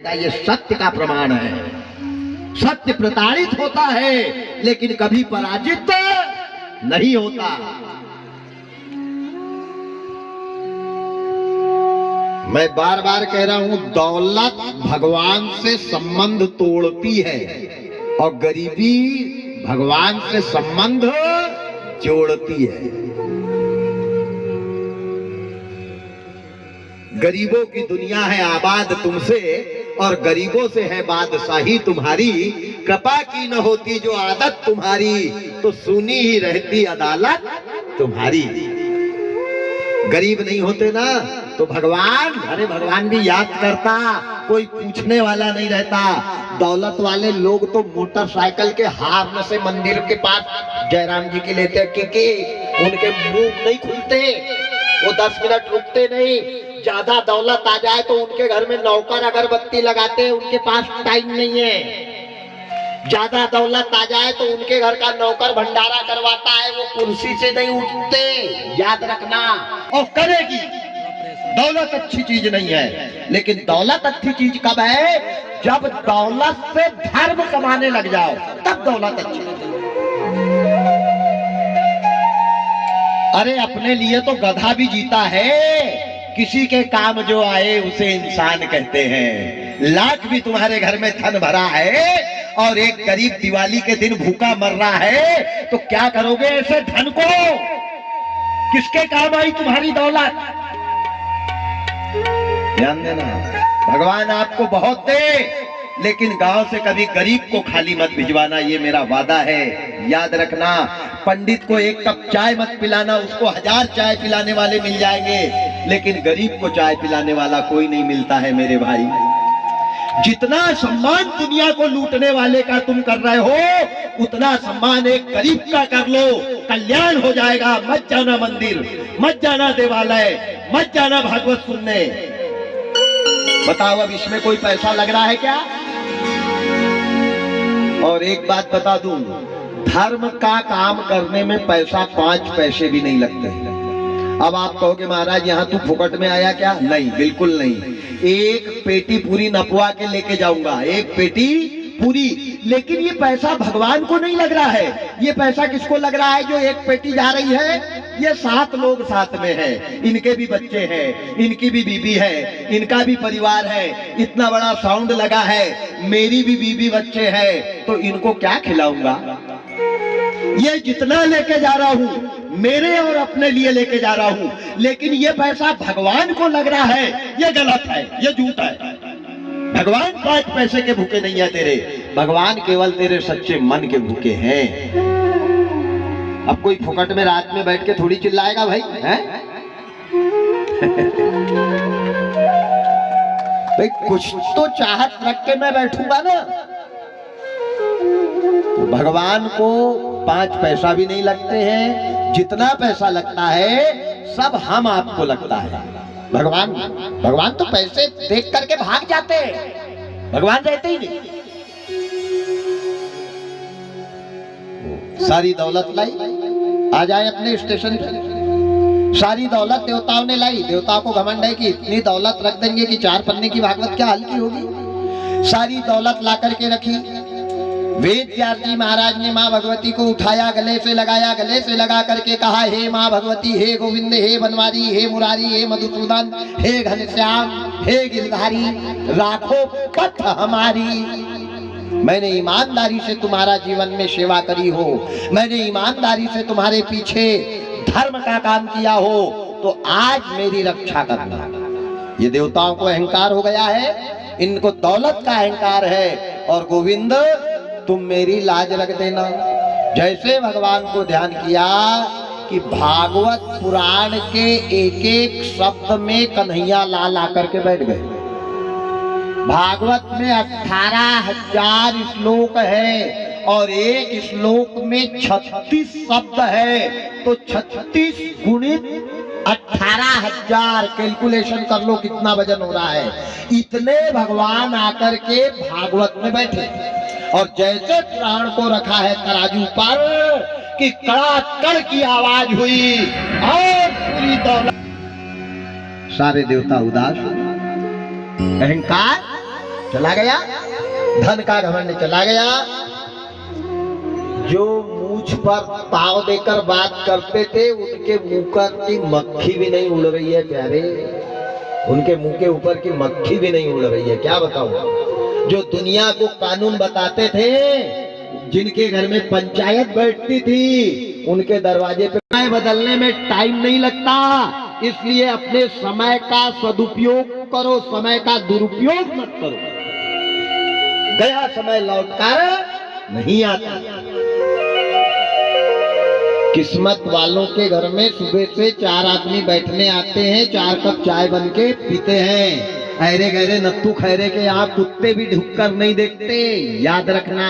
ये सत्य का प्रमाण है। सत्य प्रताड़ित होता है लेकिन कभी पराजित नहीं होता। मैं बार बार कह रहा हूं, दौलत भगवान से संबंध तोड़ती है और गरीबी भगवान से संबंध जोड़ती है। गरीबों की दुनिया है आबाद तुमसे और गरीबों से है बादशाही तुम्हारी। कृपा की न होती जो आदत तुम्हारी तो सुनी ही रहती अदालत तुम्हारी। गरीब नहीं होते ना तो भगवान, अरे भगवान भी याद करता, कोई पूछने वाला नहीं रहता। दौलत वाले लोग तो मोटरसाइकिल के हार्न से मंदिर के पास जयराम जी की लेते क्योंकि उनके मुंह नहीं खुलते, वो 10 मिनट रुकते नहीं। ज्यादा दौलत आ जाए तो उनके घर में नौकर अगरबत्ती लगाते हैं, उनके पास टाइम नहीं है। ज्यादा दौलत आ जाए तो उनके घर का नौकर भंडारा करवाता है, वो कुर्सी से नहीं उठते, याद रखना। और करेगी, दौलत अच्छी चीज नहीं है, लेकिन दौलत अच्छी चीज कब है? जब दौलत से धर्म कमाने लग जाओ, तब दौलत अच्छी लगती है। अरे अपने लिए तो गधा भी जीता है, किसी के काम जो आए उसे इंसान कहते हैं। लाख भी तुम्हारे घर में धन भरा है और एक गरीब दिवाली के दिन भूखा मर रहा है तो क्या करोगे ऐसे धन को? किसके काम आई तुम्हारी दौलत? ध्यान देना, भगवान आपको बहुत दे लेकिन गांव से कभी गरीब को खाली मत भिजवाना, ये मेरा वादा है। याद रखना, पंडित को 1 कप चाय मत पिलाना, उसको 1000 चाय पिलाने वाले मिल जाएंगे लेकिन गरीब को चाय पिलाने वाला कोई नहीं मिलता है मेरे भाई। जितना सम्मान दुनिया को लूटने वाले का तुम कर रहे हो उतना सम्मान एक गरीब का कर लो, कल्याण हो जाएगा। मत जाना मंदिर, मत जाना देवालय, मत जाना भागवत सुनने। बताओ अब इसमें कोई पैसा लग रहा है क्या? और एक बात बता दूं, धर्म का काम करने में पैसा 5 पैसे भी नहीं लगते। अब आप कहोगे महाराज यहाँ तू फुकट में आया क्या? नहीं, बिल्कुल नहीं। 1 पेटी पूरी नपवा के लेके जाऊंगा, 1 पेटी पूरी। लेकिन ये पैसा भगवान को नहीं लग रहा है। ये पैसा किसको लग रहा है? जो 1 पेटी जा रही है, ये 7 लोग साथ में हैं, इनके भी बच्चे हैं, इनकी भी बीबी है, इनका भी परिवार है, इतना बड़ा साउंड लगा है, मेरी भी बीबी बच्चे हैं, तो इनको क्या खिलाऊंगा? ये जितना लेके जा रहा हूं मेरे और अपने लिए लेके जा रहा हूं, लेकिन ये पैसा भगवान को लग रहा है, ये गलत है, ये झूठ है। भगवान 5 पैसे के भूखे नहीं है तेरे, भगवान केवल तेरे सच्चे मन के भूखे हैं। अब कोई फुकट में रात में बैठ के थोड़ी चिल्लाएगा भाई, हैं? भाई कुछ तो चाहत रख के मैं बैठूंगा ना। तो भगवान को 5 पैसा भी नहीं लगते हैं, जितना पैसा लगता है सब हम आपको लगता है। भगवान तो पैसे देख करके भाग जाते हैं, भगवान रहते ही नहीं। सारी दौलत लाई, आ जाए अपने स्टेशन पे। सारी दौलत देवताओं ने लाई, देवताओं को घमंड है कि इतनी दौलत रख देंगे कि 4 पन्ने की भागवत क्या हल्की होगी। सारी दौलत ला करके रखी। वेद व्यास जी महाराज ने माँ भगवती को उठाया, गले से लगाया, गले से लगा करके कहा, हे माँ भगवती, हे गोविंद, हे बनवारी, हे मुरारी, हे मधुसूदन, हे घनश्याम, हे गिरधारी, राखो पथ हमारी। मैंने ईमानदारी से तुम्हारा जीवन में सेवा करी हो, मैंने ईमानदारी से तुम्हारे पीछे धर्म का काम किया हो, तो आज मेरी रक्षा करना। ये देवताओं को अहंकार हो गया है, इनको दौलत का अहंकार है। और गोविंद तुम मेरी लाज रख देना। जैसे भगवान को ध्यान किया कि भागवत पुराण के एक शब्द में कन्हैया लाल आकर के बैठ गए। भागवत में 18,000 श्लोक है और एक श्लोक में 36 शब्द है, तो 36 गुणित 18,000, कैलकुलेशन कर लो कितना वजन हो रहा है। इतने भगवान आकर के भागवत में बैठे और जैसे पुराण को रखा है तराजू पर कि कड़ाकड़ की आवाज हुई और पूरी दौलत, सारे देवता उदास, अहंकार चला गया, धन का घमंड चला गया। जो मूछ पर पाव देकर बात करते थे उनके मुंह की मक्खी भी नहीं उड़ रही है प्यारे, उनके मुंह के ऊपर की मक्खी भी नहीं उड़ रही है। क्या बताऊं, जो दुनिया को कानून बताते थे, जिनके घर में पंचायत बैठती थी, उनके दरवाजे पे समय बदलने में टाइम नहीं लगता, इसलिए अपने समय का सदुपयोग करो, समय का दुरुपयोग मत करो। गया समय लौटकर नहीं आता। किस्मत वालों के घर में सुबह से 4 आदमी बैठने आते हैं, 4 कप चाय बन के पीते हैं। अरे गहरे नत्थु खैरे के यहाँ कुत्ते भी ढुक कर नहीं देखते, याद रखना।